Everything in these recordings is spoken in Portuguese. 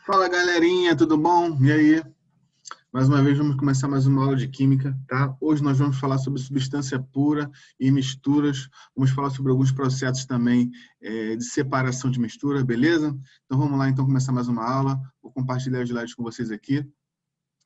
Fala galerinha, tudo bom? E aí? Mais uma vez vamos começar mais uma aula de Química, tá? Hoje nós vamos falar sobre substância pura e misturas. Vamos falar sobre alguns processos também de separação de mistura, beleza? Então vamos lá então começar mais uma aula. Vou compartilhar os slides com vocês aqui.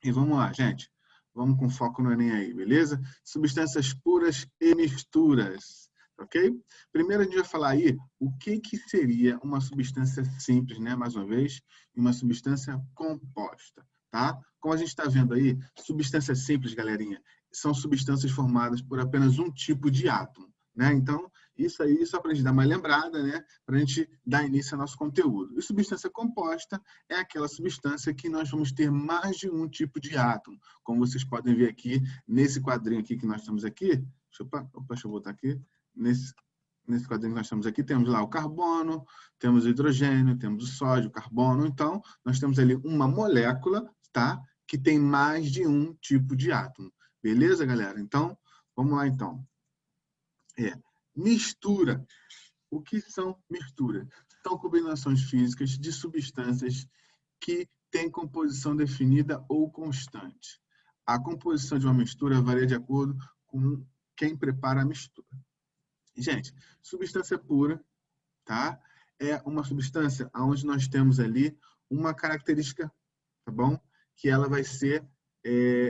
E vamos lá, gente. Vamos com foco no Enem aí, beleza? Substâncias puras e misturas, ok? Primeiro a gente vai falar aí o que seria uma substância simples, né? Mais uma vez, e uma substância composta, tá? Como a gente está vendo aí, substâncias simples, galerinha, são substâncias formadas por apenas um tipo de átomo, né? Então, isso aí só para a gente dar uma lembrada, né? Para a gente dar início ao nosso conteúdo. E substância composta é aquela substância que nós vamos ter mais de um tipo de átomo. Como vocês podem ver aqui, nesse quadrinho aqui que nós temos aqui, deixa eu botar aqui, nesse quadrinho que nós temos aqui, temos lá o carbono, temos o hidrogênio, temos o sódio, o carbono. Então, nós temos ali uma molécula, tá? Que tem mais de um tipo de átomo. Beleza, galera? Então, vamos lá então. Mistura. O que são misturas? São combinações físicas de substâncias que têm composição definida ou constante. A composição de uma mistura varia de acordo com quem prepara a mistura. Gente, substância pura, tá? É uma substância onde nós temos ali uma característica, tá bom? Que ela vai ser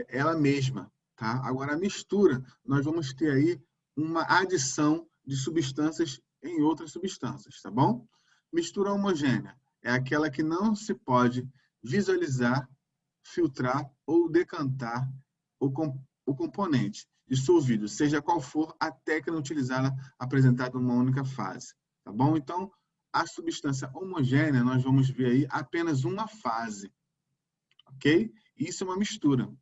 ela mesma, tá? Agora, a mistura, nós vamos ter aí uma adição de substâncias em outras substâncias, tá bom? Mistura homogênea é aquela que não se pode visualizar, filtrar ou decantar o componente dissolvido, seja qual for a técnica utilizada apresentada numa única fase, tá bom? Então, a substância homogênea, nós vamos ver aí apenas uma fase, ok? Isso é uma mistura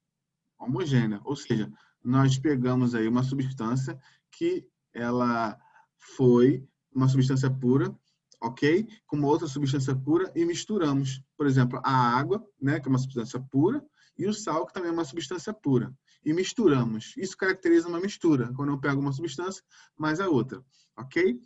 homogênea, ou seja, nós pegamos aí uma substância que ela foi uma substância pura, ok? Com uma outra substância pura e misturamos. Por exemplo, a água, né, que é uma substância pura, e o sal, que também é uma substância pura. E misturamos. Isso caracteriza uma mistura, quando eu pego uma substância mais a outra, ok?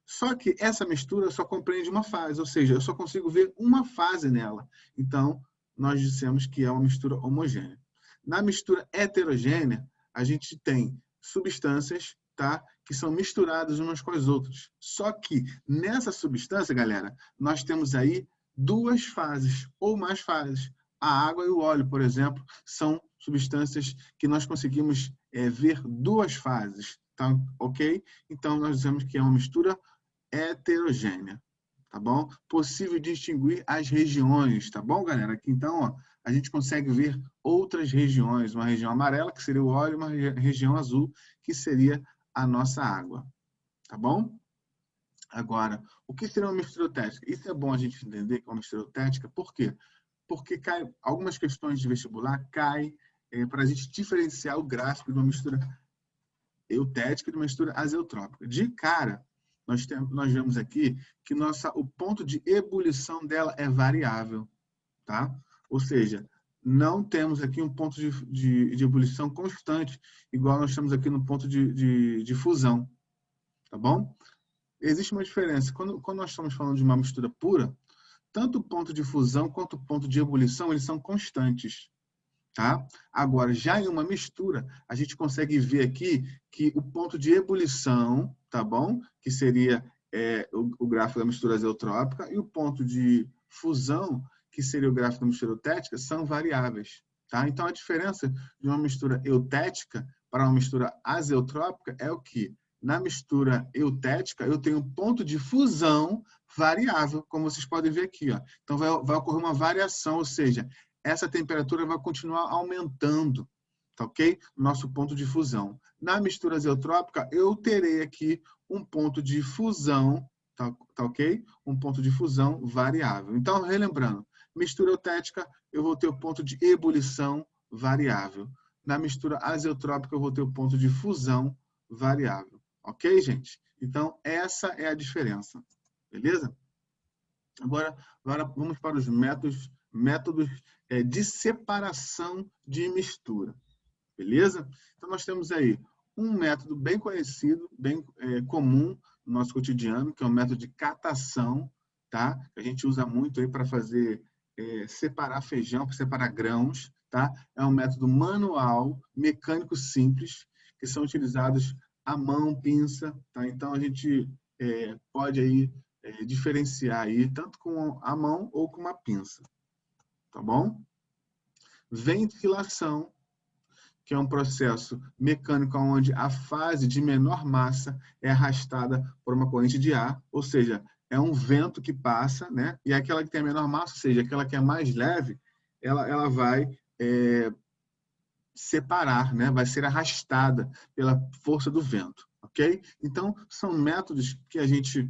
Só que essa mistura só compreende uma fase, ou seja, eu só consigo ver uma fase nela. Então, nós dissemos que é uma mistura homogênea. Na mistura heterogênea, a gente tem substâncias, tá, que são misturadas umas com as outras. Só que nessa substância, galera, nós temos aí duas fases ou mais fases. A água e o óleo, por exemplo, são substâncias que nós conseguimos ver duas fases, tá? Ok? Então, nós dizemos que é uma mistura heterogênea, tá bom? Possível distinguir as regiões, tá bom, galera? Aqui, então, ó, a gente consegue ver outras regiões, uma região amarela, que seria o óleo, uma região azul, que seria a nossa água, tá bom? Agora, o que seria uma mistura eutética? Isso é bom a gente entender que é uma mistura eutética, por quê? Porque cai, algumas questões de vestibular caem para a gente diferenciar o gráfico de uma mistura eutética e de uma mistura azeotrópica. De cara, nós vemos aqui que o ponto de ebulição dela é variável, tá? Ou seja, não temos aqui um ponto de ebulição constante, igual nós temos aqui no ponto de fusão, tá bom? Existe uma diferença. Quando nós estamos falando de uma mistura pura, tanto o ponto de fusão quanto o ponto de ebulição, eles são constantes. Tá? Agora, já em uma mistura, a gente consegue ver aqui que o ponto de ebulição, tá bom? Que seria o gráfico da mistura azeotrópica, e o ponto de fusão, que seria o gráfico da mistura eutética, são variáveis. Tá? Então, a diferença de uma mistura eutética para uma mistura azeotrópica é o que? Na mistura eutética, eu tenho um ponto de fusão variável, como vocês podem ver aqui. Ó. Então, vai ocorrer uma variação, ou seja, essa temperatura vai continuar aumentando, tá ok? Nosso ponto de fusão. Na mistura azeotrópica, eu terei aqui um ponto de fusão, tá ok? Um ponto de fusão variável. Então, relembrando, mistura eutética, eu vou ter o ponto de ebulição variável. Na mistura azeotrópica, eu vou ter o ponto de fusão variável. Ok, gente? Então, essa é a diferença. Beleza? Agora vamos para os métodos de separação de mistura, beleza? Então, nós temos aí um método bem conhecido, bem comum no nosso cotidiano, que é o método de catação, tá? Que a gente usa muito aí para fazer separar feijão, para separar grãos, tá? É um método manual, mecânico simples, que são utilizados à mão, pinça, tá? Então, a gente pode aí diferenciar aí, tanto com a mão ou com uma pinça, tá bom? Ventilação, que é um processo mecânico onde a fase de menor massa é arrastada por uma corrente de ar, ou seja, é um vento que passa, né? E aquela que tem a menor massa, ou seja, aquela que é mais leve, ela vai separar, né? Vai ser arrastada pela força do vento, ok? Então, são métodos que a gente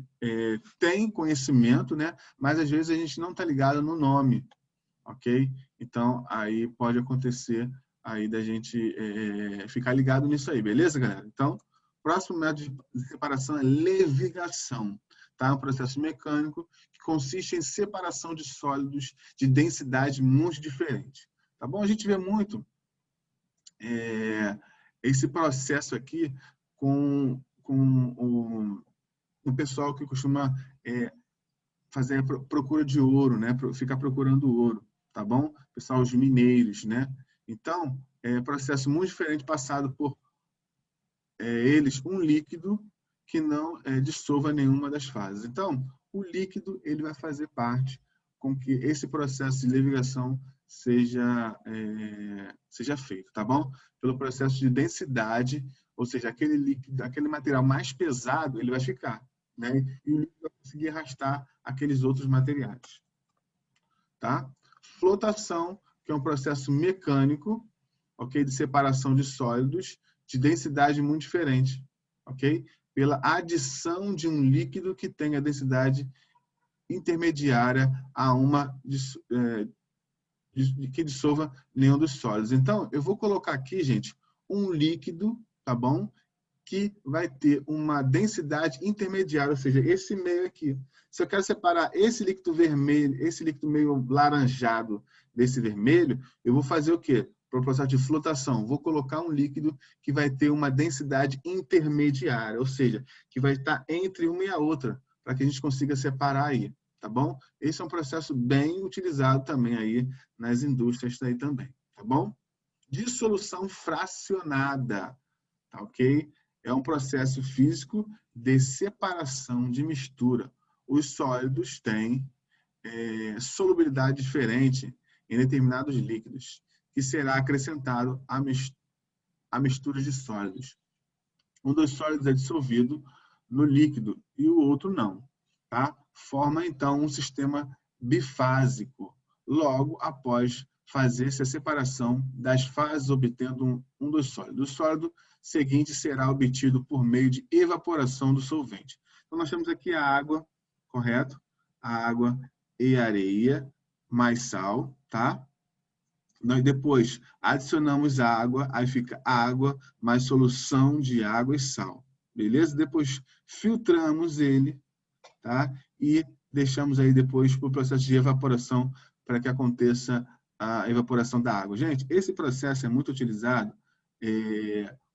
tem conhecimento, né? Mas às vezes a gente não está ligado no nome, ok? Então, aí pode acontecer aí da gente ficar ligado nisso aí, beleza, galera? Então, próximo método de separação é levigação, tá? É um processo mecânico que consiste em separação de sólidos de densidade muito diferente, tá bom? A gente vê muito esse processo aqui com o pessoal que costuma fazer a procura de ouro, né? Ficar procurando ouro, tá bom? Pessoal, os mineiros, né? Então, processo muito diferente passado por eles, um líquido que não dissolva nenhuma das fases. Então, o líquido ele vai fazer parte com que esse processo de levigação seja feito, tá bom? Pelo processo de densidade, ou seja, aquele líquido, aquele material mais pesado, ele vai ficar, né? E o líquido vai conseguir arrastar aqueles outros materiais, tá? Flotação, que é um processo mecânico, ok, de separação de sólidos de densidade muito diferente, ok? Pela adição de um líquido que tenha densidade intermediária a uma que dissolva nenhum dos sólidos. Então, eu vou colocar aqui, gente, um líquido, tá bom? Que vai ter uma densidade intermediária, ou seja, esse meio aqui. Se eu quero separar esse líquido vermelho, esse líquido meio laranjado desse vermelho, eu vou fazer o quê? Para o processo de flotação, vou colocar um líquido que vai ter uma densidade intermediária, ou seja, que vai estar entre uma e a outra, para que a gente consiga separar aí, tá bom? Esse é um processo bem utilizado também aí nas indústrias aí também, tá bom? Dissolução fracionada, tá ok? É um processo físico de separação de mistura. Os sólidos têm solubilidade diferente em determinados líquidos, que será acrescentado à mistura de sólidos. Um dos sólidos é dissolvido no líquido e o outro não, tá? Forma, então, um sistema bifásico, logo após fazer-se a separação das fases, obtendo um dos sólidos. O sólido seguinte será obtido por meio de evaporação do solvente. Então, nós temos aqui a água, correto? A água e areia, mais sal, tá? Nós depois adicionamos água, aí fica água mais solução de água e sal, beleza? Depois filtramos ele, tá? E deixamos aí depois para o processo de evaporação para que aconteça a evaporação da água. Gente, esse processo é muito utilizado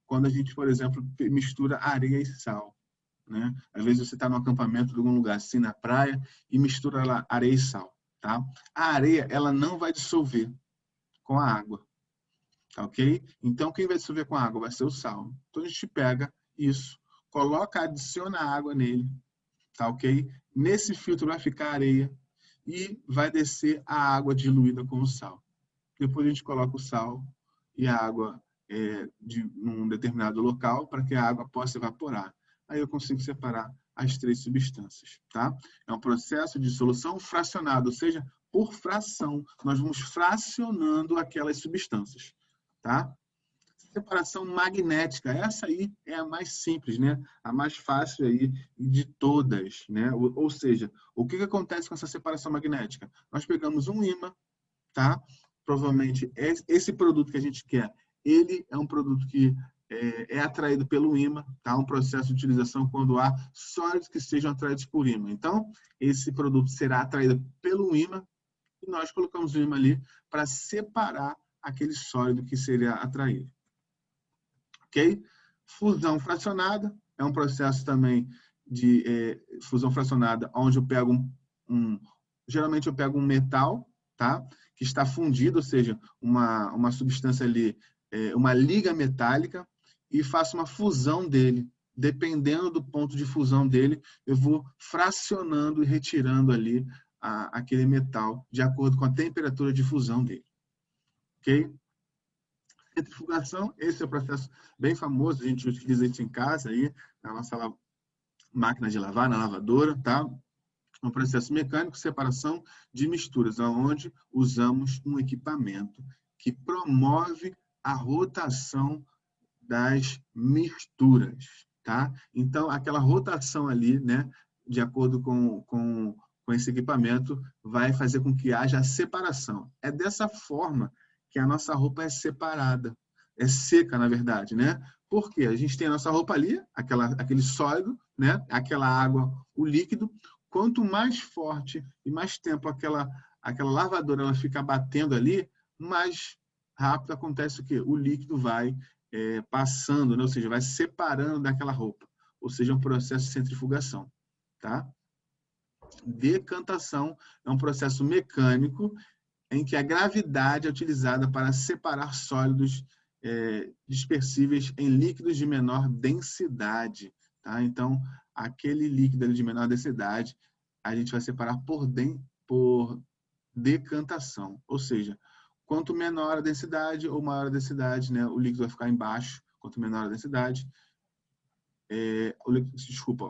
quando a gente, por exemplo, mistura areia e sal, né? Às vezes você está no acampamento de algum lugar assim na praia e mistura lá areia e sal, tá? A areia, ela não vai dissolver com a água, tá ok? Então, quem vai dissolver com a água vai ser o sal. Então, a gente pega isso, coloca, adiciona água nele, tá ok? Nesse filtro vai ficar areia e vai descer a água diluída com o sal. Depois a gente coloca o sal e a água de um determinado local para que a água possa evaporar. Aí eu consigo separar as três substâncias, tá? É um processo de dissolução fracionado, ou seja, por fração. Nós vamos fracionando aquelas substâncias, tá? Separação magnética, essa aí é a mais simples, né? A mais fácil aí de todas, né? Ou seja, o que acontece com essa separação magnética? Nós pegamos um ímã, tá? Provavelmente esse produto que a gente quer, ele é um produto que é atraído pelo ímã, tá? Um processo de utilização quando há sólidos que sejam atraídos por ímã. Então, esse produto será atraído pelo ímã e nós colocamos o ímã ali para separar aquele sólido que seria atraído. Ok? Fusão fracionada é um processo também de fusão fracionada, onde eu pego geralmente eu pego um metal, tá? Que está fundido, ou seja, uma substância ali, uma liga metálica, e faço uma fusão dele. Dependendo do ponto de fusão dele, eu vou fracionando e retirando ali aquele metal de acordo com a temperatura de fusão dele. Ok? Centrifugação, esse é o processo bem famoso, a gente utiliza isso em casa aí, na nossa máquina de lavar, na lavadora, tá? Um processo mecânico, separação de misturas, onde usamos um equipamento que promove a rotação das misturas, tá? Então, aquela rotação ali, né, de acordo com esse equipamento, vai fazer com que haja a separação. É dessa forma que a nossa roupa é separada, é seca, na verdade, né? Porque a gente tem a nossa roupa ali, aquele sólido, né? Aquela água, o líquido. Quanto mais forte e mais tempo aquela lavadora ela fica batendo ali, mais rápido acontece o quê? O líquido vai passando, né? Ou seja, vai separando daquela roupa. Ou seja, é um processo de centrifugação. Tá? Decantação é um processo mecânico em que a gravidade é utilizada para separar sólidos dispersíveis em líquidos de menor densidade. Tá? Então, aquele líquido de menor densidade, a gente vai separar por decantação. Ou seja, quanto menor a densidade ou maior a densidade, né, o líquido vai ficar embaixo. Quanto menor a densidade,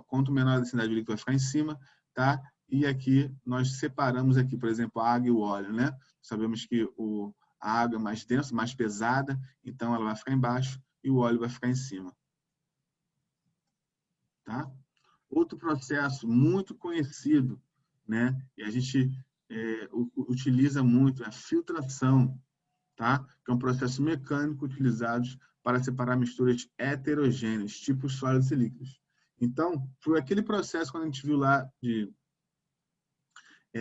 quanto menor a densidade, o líquido vai ficar em cima, tá? E aqui nós separamos aqui, por exemplo, a água e o óleo, né? Sabemos que a água é mais densa, mais pesada, então ela vai ficar embaixo e o óleo vai ficar em cima. Tá? Outro processo muito conhecido, né? E a gente utiliza muito é a filtração, tá? Que é um processo mecânico utilizado para separar misturas heterogêneas, tipo sólidos e líquidos. Então, foi aquele processo quando a gente viu lá de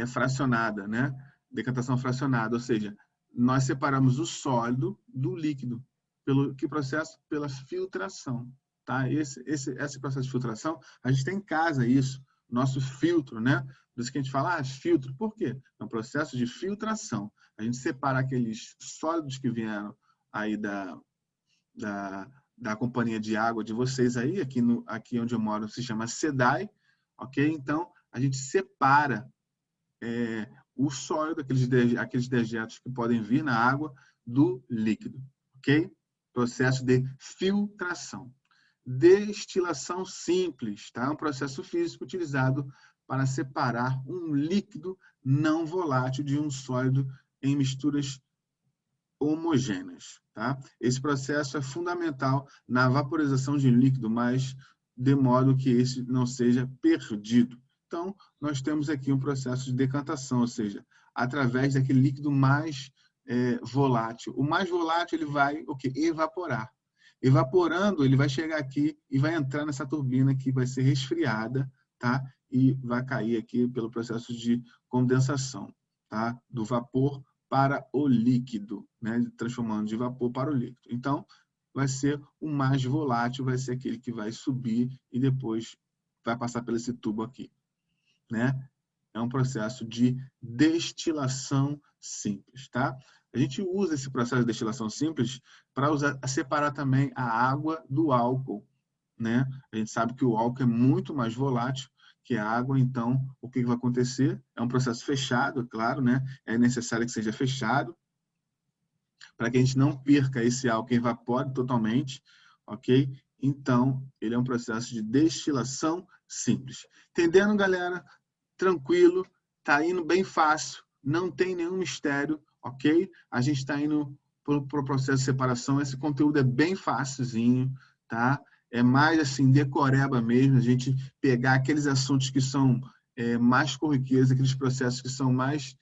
fracionada, né? Decantação fracionada, ou seja, nós separamos o sólido do líquido. Pelo que processo? Pela filtração. Tá? Esse processo de filtração, a gente tem em casa isso, nosso filtro, né? Por isso que a gente fala, filtro. Por quê? É um processo de filtração. A gente separa aqueles sólidos que vieram aí da companhia de água de vocês aí, aqui onde eu moro se chama SEDAI, ok? Então, a gente separa o sólido, aqueles dejetos que podem vir na água, do líquido, ok? Processo de filtração. Destilação simples, tá? Um processo físico utilizado para separar um líquido não volátil de um sólido em misturas homogêneas, tá? Esse processo é fundamental na vaporização de líquido, mas de modo que esse não seja perdido. Então, nós temos aqui um processo de decantação, ou seja, através daquele líquido mais volátil. O mais volátil ele vai evaporar. Evaporando, ele vai chegar aqui e vai entrar nessa turbina que vai ser resfriada, tá? E vai cair aqui pelo processo de condensação, tá? Do vapor para o líquido, né? Transformando de vapor para o líquido. Então, vai ser o mais volátil, vai ser aquele que vai subir e depois vai passar por esse tubo aqui, né? É um processo de destilação simples, tá? A gente usa esse processo de destilação simples para separar também a água do álcool, né? A gente sabe que o álcool é muito mais volátil que a água, então o que vai acontecer? É um processo fechado, é claro, né? É necessário que seja fechado para que a gente não perca esse álcool, evapore totalmente, ok? Então, ele é um processo de destilação simples. Entendendo, galera? Tranquilo, tá indo bem fácil, não tem nenhum mistério, ok? A gente está indo para o processo de separação, esse conteúdo é bem facilzinho, tá? É mais assim, decoreba mesmo, a gente pegar aqueles assuntos que são mais corriqueiros, aqueles processos que são mais,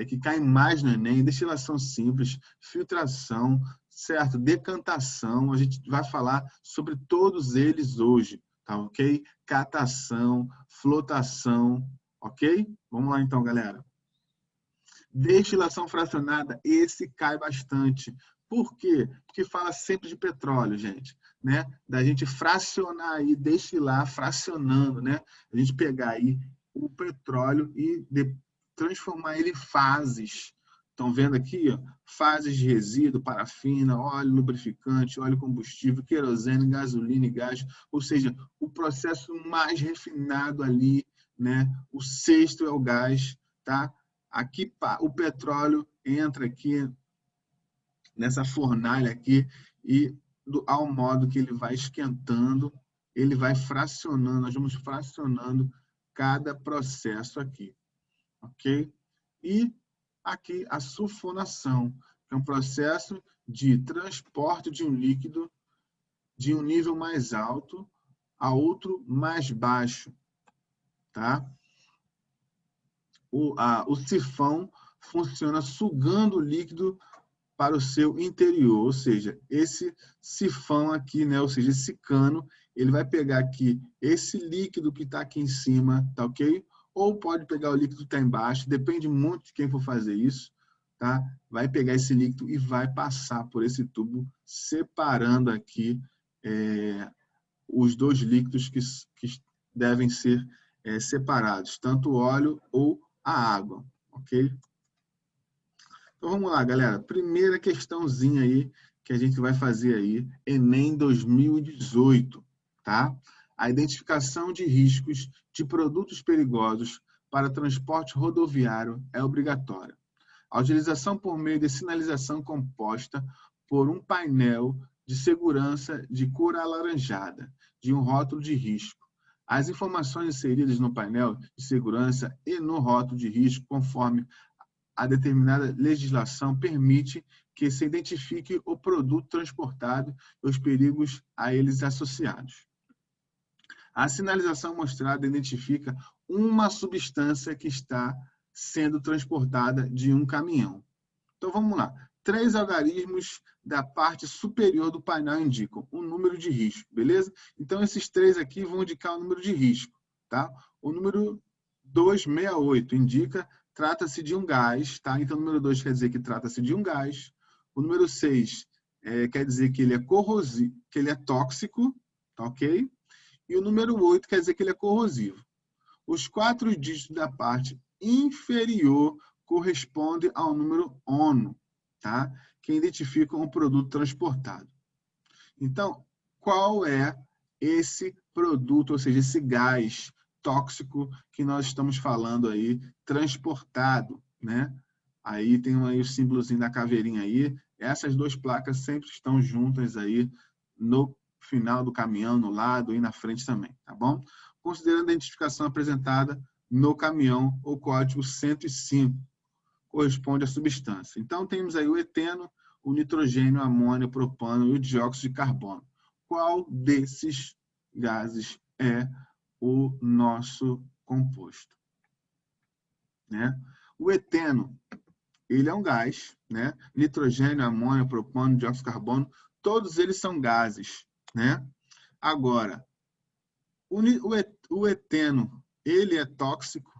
que caem mais no Enem, destilação simples, filtração, certo? Decantação, a gente vai falar sobre todos eles hoje, tá ok? Catação, flotação, ok? Vamos lá então, galera. Destilação fracionada, esse cai bastante. Por quê? Porque fala sempre de petróleo, gente, né? Da gente fracionar aí, destilar, fracionando, né? A gente pegar aí o petróleo e transformar ele em fases, Estão vendo aqui, ó, fases de resíduo, parafina, óleo lubrificante, óleo combustível, querosene, gasolina e gás, ou seja, o processo mais refinado ali, né? O sexto é o gás, tá? Aqui o petróleo entra aqui nessa fornalha aqui e ao modo que ele vai esquentando, ele vai fracionando, nós vamos fracionando cada processo aqui, ok? E aqui a sulfonação, que é um processo de transporte de um líquido de um nível mais alto a outro mais baixo, tá? O sifão funciona sugando o líquido para o seu interior, ou seja, esse sifão aqui, né, ou seja, esse cano, ele vai pegar aqui esse líquido que está aqui em cima, tá ok? Ou pode pegar o líquido que está embaixo, depende muito de quem for fazer isso, tá? Vai pegar esse líquido e vai passar por esse tubo, separando aqui os dois líquidos que devem ser separados, tanto o óleo ou a água, ok? Então vamos lá, galera. Primeira questãozinha aí que a gente vai fazer aí, Enem 2018, tá? A identificação de riscos de produtos perigosos para transporte rodoviário é obrigatória. A utilização por meio de sinalização composta por um painel de segurança de cor alaranjada, de um rótulo de risco. As informações inseridas no painel de segurança e no rótulo de risco, conforme a determinada legislação, permite que se identifique o produto transportado e os perigos a eles associados. A sinalização mostrada identifica uma substância que está sendo transportada de um caminhão. Então vamos lá. 3 algarismos da parte superior do painel indicam o número de risco, beleza? Então esses 3 aqui vão indicar o número de risco, tá? O número 268 indica trata-se de um gás, tá? Então o número 2 quer dizer que trata-se de um gás. O número 6 quer dizer que ele é corrosivo, que ele é tóxico, tá ok? E o número 8 quer dizer que ele é corrosivo. Os 4 dígitos da parte inferior correspondem ao número ONU, tá? Que identificam o produto transportado. Então, qual é esse produto, ou seja, esse gás tóxico que nós estamos falando aí, transportado, né? Aí tem aí o símbolozinho da caveirinha aí. Essas 2 placas sempre estão juntas aí no final do caminhão, no lado e na frente também, tá bom? Considerando a identificação apresentada no caminhão, o código 105 corresponde à substância. Então, temos aí o eteno, o nitrogênio, a amônia, o propano e o dióxido de carbono. Qual desses gases é o nosso composto? Né? O eteno, ele é um gás, né? Nitrogênio, amônia, propano, dióxido de carbono, todos eles são gases, né? Agora, o eteno, ele é tóxico.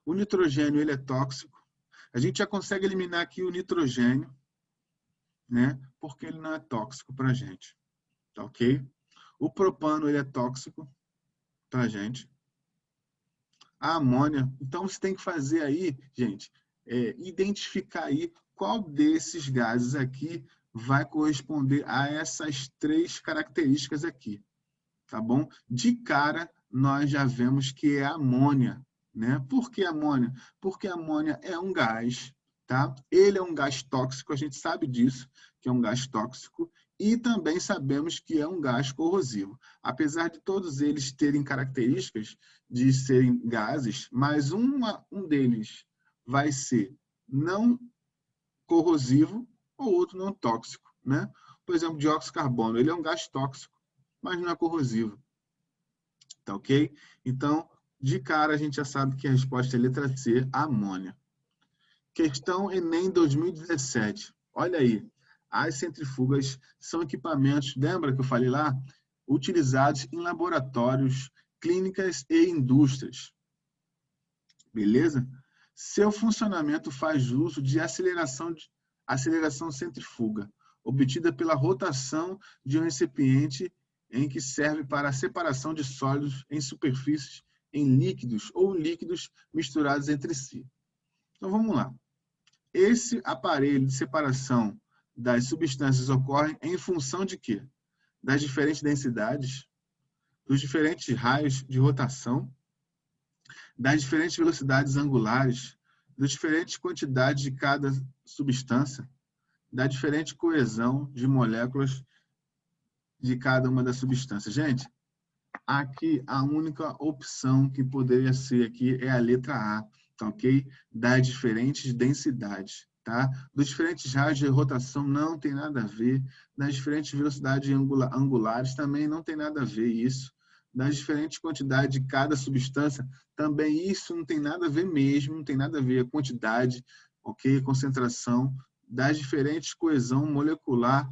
O nitrogênio, ele é tóxico. A gente já consegue eliminar aqui o nitrogênio, né? Porque ele não é tóxico para a gente, tá ok? O propano, ele é tóxico para a gente. A amônia, então você tem que fazer aí, gente, identificar aí qual desses gases aqui vai corresponder a essas 3 características aqui, tá bom? De cara, nós já vemos que é a amônia, né? Por que amônia? Porque a amônia é um gás, tá? Ele é um gás tóxico, a gente sabe disso, que é um gás tóxico, e também sabemos que é um gás corrosivo. Apesar de todos eles terem características de serem gases, mas um deles vai ser não corrosivo ou outro não tóxico, né? Por exemplo, dióxido de carbono, ele é um gás tóxico, mas não é corrosivo. Tá ok? Então, de cara, a gente já sabe que a resposta é letra C, amônia. Questão Enem 2017. Olha aí. As centrifugas são equipamentos, lembra que eu falei lá? Utilizados em laboratórios, clínicas e indústrias. Beleza? Seu funcionamento faz uso de aceleração centrífuga, obtida pela rotação de um recipiente em que serve para a separação de sólidos em superfícies em líquidos ou líquidos misturados entre si. Então vamos lá. Esse aparelho de separação das substâncias ocorre em função de quê? Das diferentes densidades, dos diferentes raios de rotação, das diferentes velocidades angulares, das diferentes quantidades de cada substância, da diferente coesão de moléculas de cada uma das substâncias. Gente, aqui a única opção que poderia ser aqui é a letra A, tá ok? Das diferentes densidades, tá? Dos diferentes raios de rotação não tem nada a ver, das diferentes velocidades angulares também não tem nada a ver isso, das diferentes quantidades de cada substância também isso não tem nada a ver mesmo, não tem nada a ver a quantidade, ok? Concentração, das diferentes coesão molecular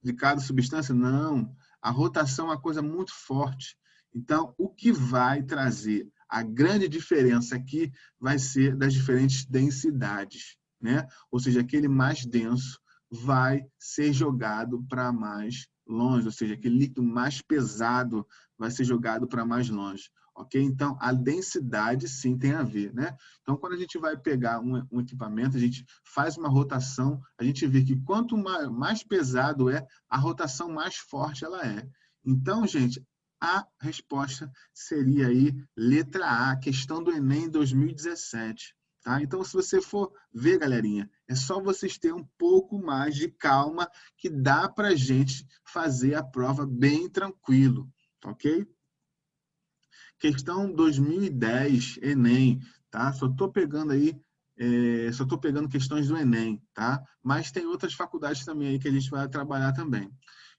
de cada substância, não. A rotação é uma coisa muito forte. Então, o que vai trazer a grande diferença aqui vai ser das diferentes densidades, né? Ou seja, aquele mais denso vai ser jogado para mais longe, ou seja, aquele líquido mais pesado vai ser jogado para mais longe. Ok? Então, a densidade sim tem a ver, né? Então, quando a gente vai pegar um equipamento, a gente faz uma rotação, a gente vê que quanto mais pesado é, a rotação mais forte ela é. Então, gente, a resposta seria aí letra A, questão do Enem 2017. Tá? Então, se você for ver, galerinha, é só vocês terem um pouco mais de calma que dá para a gente fazer a prova bem tranquilo, ok? Questão 2010, Enem, tá? Só estou pegando aí, só estou pegando questões do Enem, tá? Mas tem outras faculdades também aí que a gente vai trabalhar também.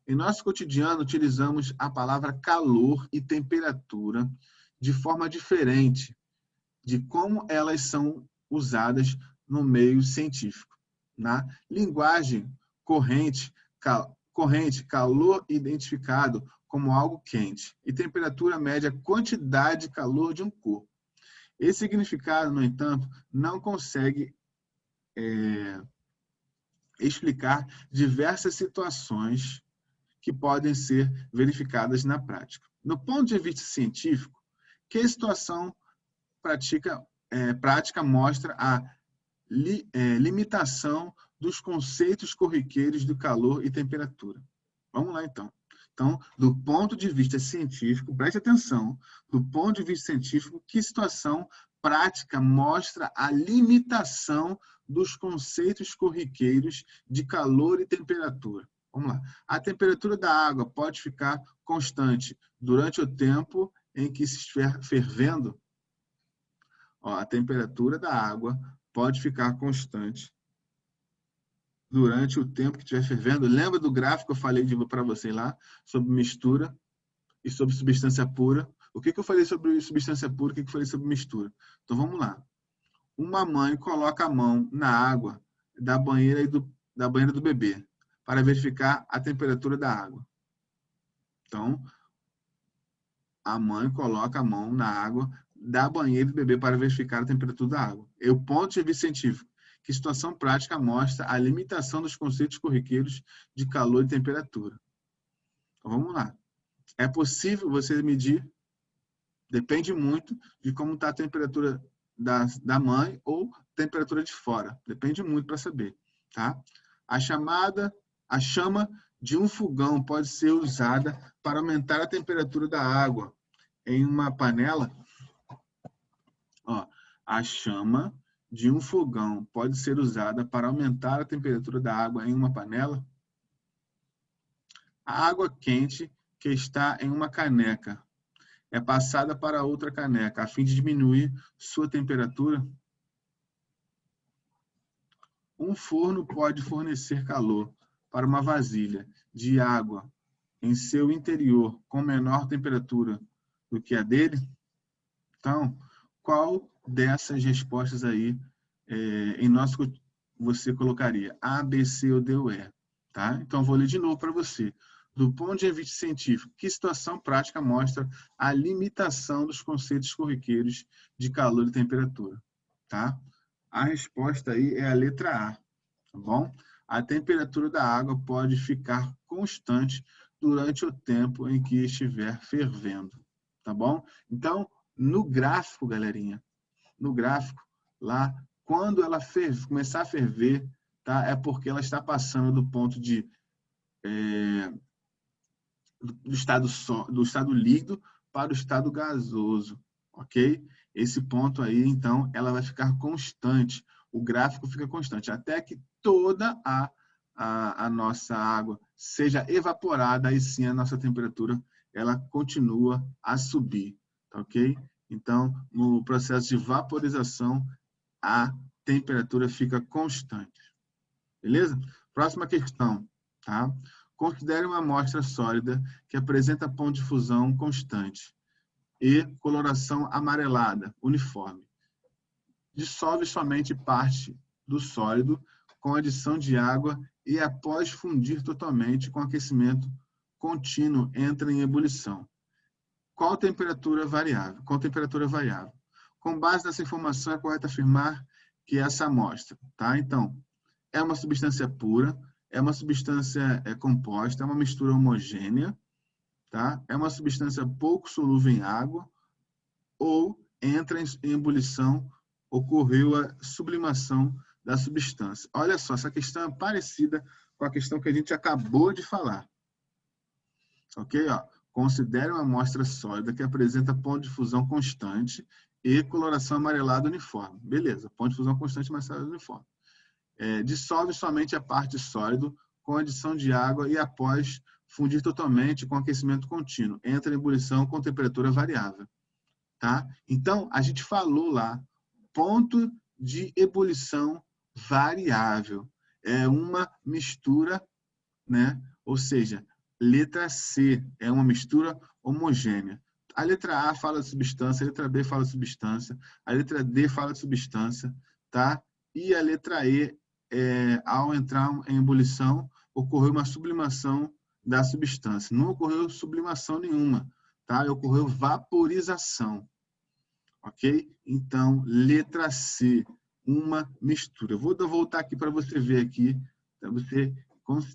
Em nosso cotidiano, utilizamos a palavra calor e temperatura de forma diferente de como elas são usadas no meio científico. Na linguagem corrente, calor identificado como algo quente, e temperatura média, quantidade de calor de um corpo. Esse significado, no entanto, não consegue explicar diversas situações que podem ser verificadas na prática. No ponto de vista científico, que situação prática mostra a limitação dos conceitos corriqueiros do calor e temperatura? Vamos lá, então. Então, do ponto de vista científico, preste atenção, do ponto de vista científico, que situação prática mostra a limitação dos conceitos corriqueiros de calor e temperatura? Vamos lá. A temperatura da água pode ficar constante durante o tempo em que se estiver fervendo? Ó, a temperatura da água pode ficar constante durante o tempo que estiver fervendo. Lembra do gráfico que eu falei para você lá, sobre mistura e sobre substância pura? O que eu falei sobre substância pura, o que eu falei sobre mistura? Então, vamos lá. Uma mãe coloca a mão na água da banheira do bebê para verificar a temperatura da água. Então, a mãe coloca a mão na água da banheira do bebê para verificar a temperatura da água. É o ponto de vista científico. Que situação prática mostra a limitação dos conceitos corriqueiros de calor e temperatura. Então, vamos lá. É possível você medir, depende muito de como está a temperatura da mãe ou temperatura de fora. Depende muito para saber. Tá? A chama de um fogão pode ser usada para aumentar a temperatura da água em uma panela. Ó, a chama de um fogão pode ser usada para aumentar a temperatura da água em uma panela? A água quente que está em uma caneca é passada para outra caneca a fim de diminuir sua temperatura? Um forno pode fornecer calor para uma vasilha de água em seu interior com menor temperatura do que a dele? Então, qual dessas respostas aí você colocaria? A, B, C ou D ou E? Tá? Então, vou ler de novo para você. Do ponto de vista científico, que situação prática mostra a limitação dos conceitos corriqueiros de calor e temperatura? Tá? A resposta aí é a letra A. Tá bom? A temperatura da água pode ficar constante durante o tempo em que estiver fervendo. Tá bom? Então, no gráfico, galerinha, no gráfico, lá Quando ela começar a ferver, tá? É porque ela está passando do ponto do estado líquido para o estado gasoso, ok? Esse ponto aí, então, ela vai ficar constante. O gráfico fica constante, até que toda a nossa água seja evaporada, aí sim a nossa temperatura ela continua a subir, tá ok? Então, no processo de vaporização, a temperatura fica constante. Beleza? Próxima questão, tá? Considere uma amostra sólida que apresenta ponto de fusão constante e coloração amarelada, uniforme. Dissolve somente parte do sólido com adição de água e, após fundir totalmente com aquecimento contínuo, entra em ebulição. Qual temperatura variável? Com temperatura variável. Com base nessa informação, é correto afirmar que essa amostra, tá? Então, é uma substância pura, é uma substância composta, é uma mistura homogênea, tá? É uma substância pouco solúvel em água, ou entra em ebulição, ocorreu a sublimação da substância. Olha só, essa questão é parecida com a questão que a gente acabou de falar. Ok? Ó, considere uma amostra sólida que apresenta ponto de fusão constante e coloração amarelada uniforme. Beleza, ponto de fusão constante e amarelada uniforme. Dissolve somente a parte sólido com adição de água e, após fundir totalmente com aquecimento contínuo, entra em ebulição com temperatura variável. Tá? Então, a gente falou lá, ponto de ebulição variável. É uma mistura, né? Ou seja, letra C é uma mistura homogênea. A letra A fala de substância, a letra B fala de substância, a letra D fala de substância, tá? E a letra E, ao entrar em ebulição, ocorreu uma sublimação da substância. Não ocorreu sublimação nenhuma, tá? Ocorreu vaporização, ok? Então, letra C, uma mistura. Eu vou voltar aqui para você ver aqui, para você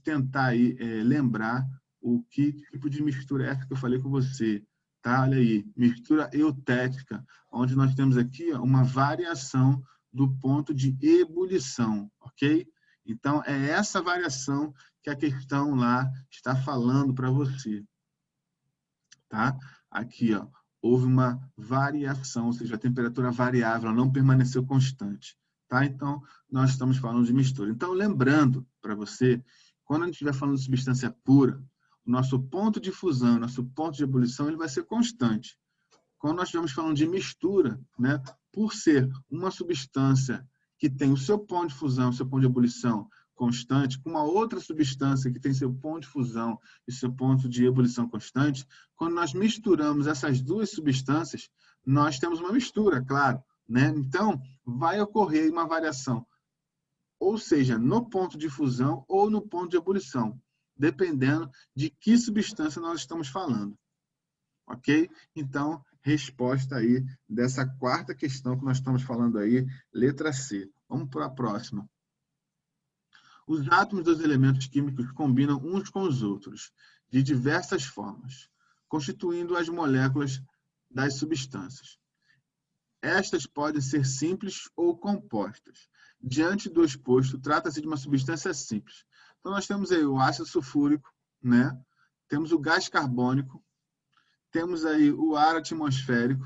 tentar aí, lembrar o que tipo de mistura é essa que eu falei com você, tá? Olha aí, mistura eutética, onde nós temos aqui uma variação do ponto de ebulição, ok? Então, é essa variação que a questão lá está falando para você, tá? Aqui, ó, houve uma variação, ou seja, a temperatura variável, ela não permaneceu constante, tá? Então, nós estamos falando de mistura. Então, lembrando para você, quando a gente estiver falando de substância pura, o nosso ponto de fusão, nosso ponto de ebulição, ele vai ser constante. Quando nós estivermos falando de mistura, né, por ser uma substância que tem o seu ponto de fusão, o seu ponto de ebulição constante, com uma outra substância que tem seu ponto de fusão e seu ponto de ebulição constante, quando nós misturamos essas duas substâncias, nós temos uma mistura, claro, né? Então, vai ocorrer uma variação, ou seja, no ponto de fusão ou no ponto de ebulição, dependendo de que substância nós estamos falando. Ok? Então, resposta aí dessa quarta questão que nós estamos falando aí, letra C. Vamos para a próxima. Os átomos dos elementos químicos combinam uns com os outros, de diversas formas, constituindo as moléculas das substâncias. Estas podem ser simples ou compostas. Diante do exposto, trata-se de uma substância simples. Então, nós temos aí o ácido sulfúrico, né? Temos o gás carbônico, temos aí o ar atmosférico,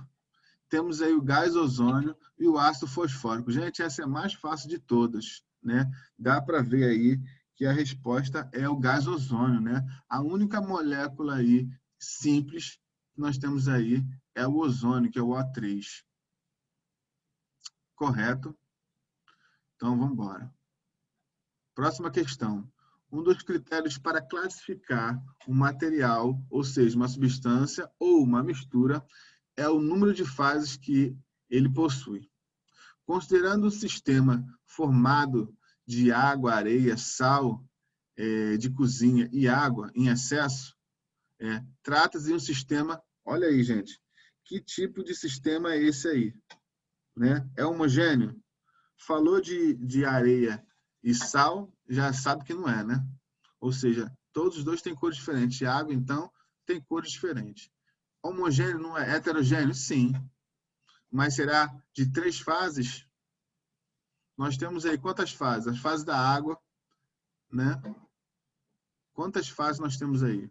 temos aí o gás ozônio e o ácido fosfórico. Gente, essa é a mais fácil de todas, né? Dá para ver aí que a resposta é o gás ozônio, né? A única molécula aí simples que nós temos aí é o ozônio, que é o O3. Correto? Então, vamos embora. Próxima questão. Um dos critérios para classificar um material, ou seja, uma substância ou uma mistura, é o número de fases que ele possui. Considerando um sistema formado de água, areia, sal de cozinha e água em excesso, trata-se de um sistema, olha aí, gente, que tipo de sistema é esse aí? Né? É homogêneo? Falou de areia e sal, já sabe que não é, né? Ou seja, todos os dois têm cores diferentes. A água, então, tem cores diferentes. Homogêneo não é heterogêneo? Sim. Mas será de 3 fases? nós temos aí quantas fases? As fases da água, né? Quantas fases nós temos aí?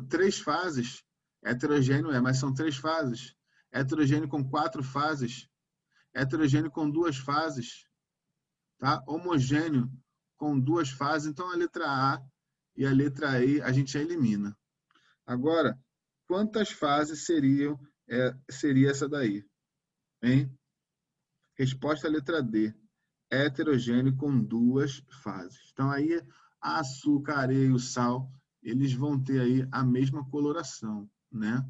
3 fases. Heterogêneo mas são 3 fases. Heterogêneo com 4 fases. Heterogêneo com 2 fases. Tá? Homogêneo com 2 fases. Então, a letra A e a letra E a gente já elimina. Agora, quantas fases seria essa daí? Hein? Resposta à letra D. Heterogêneo com 2 fases. Então, aí, a açúcar, a areia e o sal, eles vão ter aí a mesma coloração, né?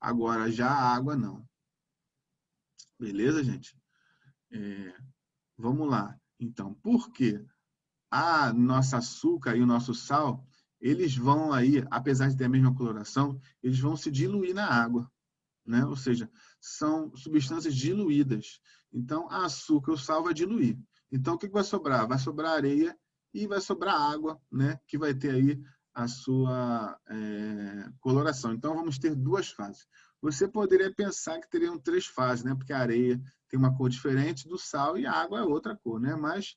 Agora, já a água, não. Beleza, gente? Vamos lá. Então, por que a nossa açúcar e o nosso sal, eles vão aí, apesar de ter a mesma coloração, eles vão se diluir na água, né? Ou seja, são substâncias diluídas. Então, a açúcar e o sal vai diluir. Então, o que vai sobrar? Vai sobrar areia e vai sobrar água, né? Que vai ter aí a sua coloração. Então, vamos ter 2 fases. Você poderia pensar que teriam 3 fases, né? Porque a areia tem uma cor diferente do sal e a água é outra cor, né? Mas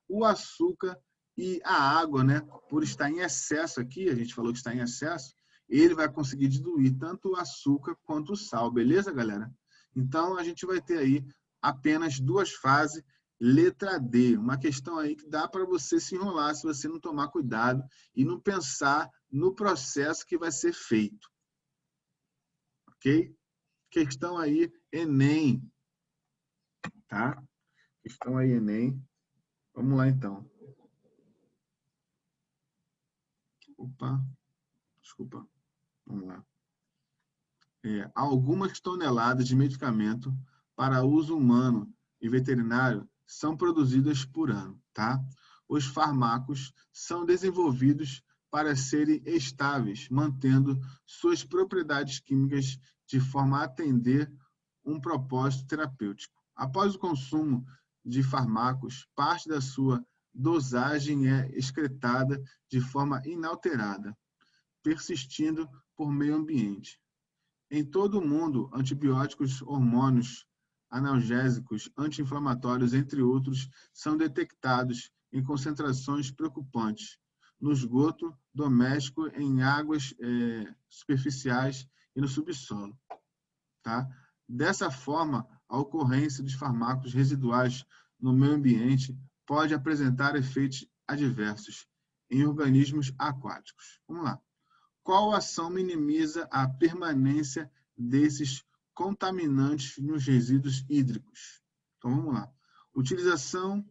o açúcar e a água, né? Por estar em excesso aqui, a gente falou que está em excesso, ele vai conseguir diluir tanto o açúcar quanto o sal, beleza, galera? Então, a gente vai ter aí apenas 2 fases, letra D. Uma questão aí que dá para você se enrolar se você não tomar cuidado e não pensar no processo que vai ser feito. Ok? Questão aí, Enem. Tá? Questão aí, Enem. Vamos lá, então. Opa, desculpa. Vamos lá. Algumas toneladas de medicamento para uso humano e veterinário são produzidas por ano, tá? Os fármacos são desenvolvidos para serem estáveis, mantendo suas propriedades químicas de forma a atender um propósito terapêutico. Após o consumo de fármacos, parte da sua dosagem é excretada de forma inalterada, persistindo por meio ambiente. Em todo o mundo, antibióticos, hormônios, analgésicos, anti-inflamatórios, entre outros, são detectados em concentrações preocupantes no esgoto doméstico, em águas superficiais e no subsolo. Tá? Dessa forma, a ocorrência de fármacos residuais no meio ambiente pode apresentar efeitos adversos em organismos aquáticos. Vamos lá. Qual ação minimiza a permanência desses contaminantes nos resíduos hídricos? Então, vamos lá. Utilização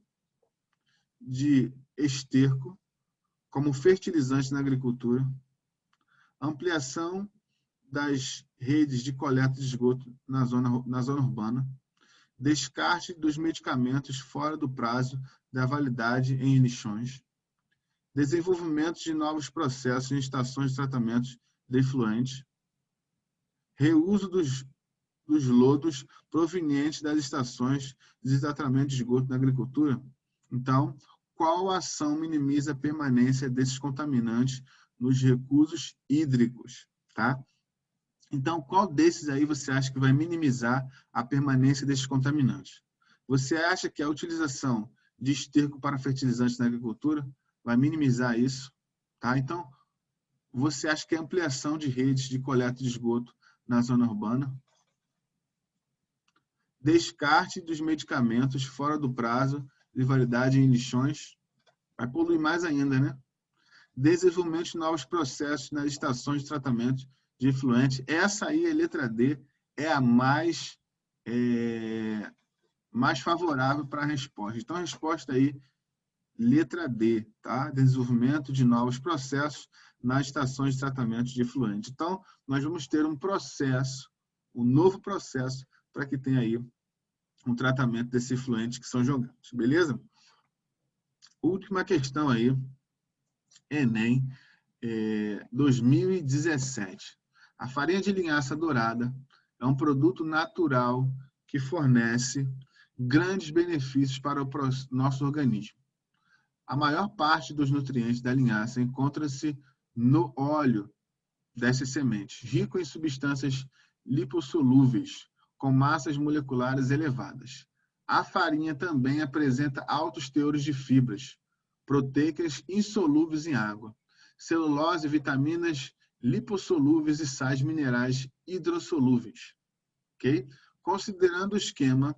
de esterco como fertilizante na agricultura, ampliação das redes de coleta de esgoto na zona urbana, descarte dos medicamentos fora do prazo da validade em lixões, desenvolvimento de novos processos em estações de tratamento de efluentes, reuso dos lodos provenientes das estações de tratamento de esgoto na agricultura. Então, qual ação minimiza a permanência desses contaminantes nos recursos hídricos? Tá? Então, qual desses aí você acha que vai minimizar a permanência desses contaminantes? Você acha que a utilização de esterco para fertilizantes na agricultura vai minimizar isso? Tá? Então, você acha que a ampliação de redes de coleta de esgoto na zona urbana? Descarte dos medicamentos fora do prazo de validade em lixões? Vai poluir mais ainda, né? Desenvolvimento de novos processos nas estações de tratamento de efluente. Essa aí, a letra D, é a mais favorável para a resposta. Então, a resposta aí, letra D, tá? Desenvolvimento de novos processos nas estações de tratamento de efluente. Então, nós vamos ter um processo, um novo processo, para que tenha aí um tratamento desses efluentes que são jogados, beleza? Última questão aí, Enem 2017. A farinha de linhaça dourada é um produto natural que fornece grandes benefícios para o nosso organismo. A maior parte dos nutrientes da linhaça encontra-se no óleo dessas sementes, rico em substâncias lipossolúveis, com massas moleculares elevadas. A farinha também apresenta altos teores de fibras proteicas insolúveis em água, celulose, vitaminas lipossolúveis e sais minerais hidrossolúveis. Okay? Considerando o esquema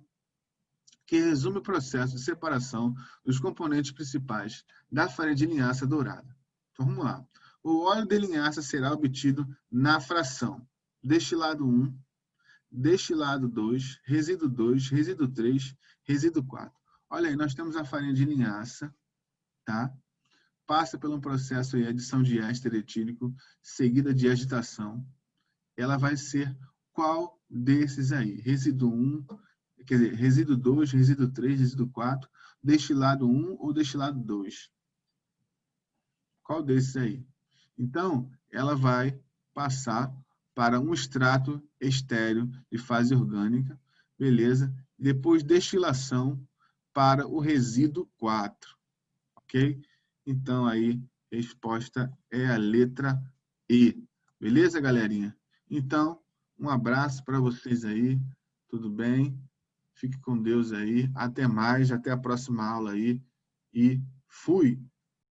que resume o processo de separação dos componentes principais da farinha de linhaça dourada. Então, vamos lá. O óleo de linhaça será obtido na fração destilado 1, destilado 2, resíduo 3, resíduo 4. Olha aí, nós temos a farinha de linhaça, tá? Passa por um processo de adição de éster etílico, seguida de agitação. Ela vai ser qual desses aí? Resíduo 1, quer dizer, resíduo 2, resíduo 3, resíduo 4, destilado 1 ou destilado 2? Qual desses aí? Então, ela vai passar para um extrato estéreo de fase orgânica, beleza? Depois, destilação para o resíduo 4, ok? Então, aí, a resposta é a letra E. Beleza, galerinha? Então, um abraço para vocês aí, tudo bem? Fique com Deus aí. Até mais, até a próxima aula aí. E fui!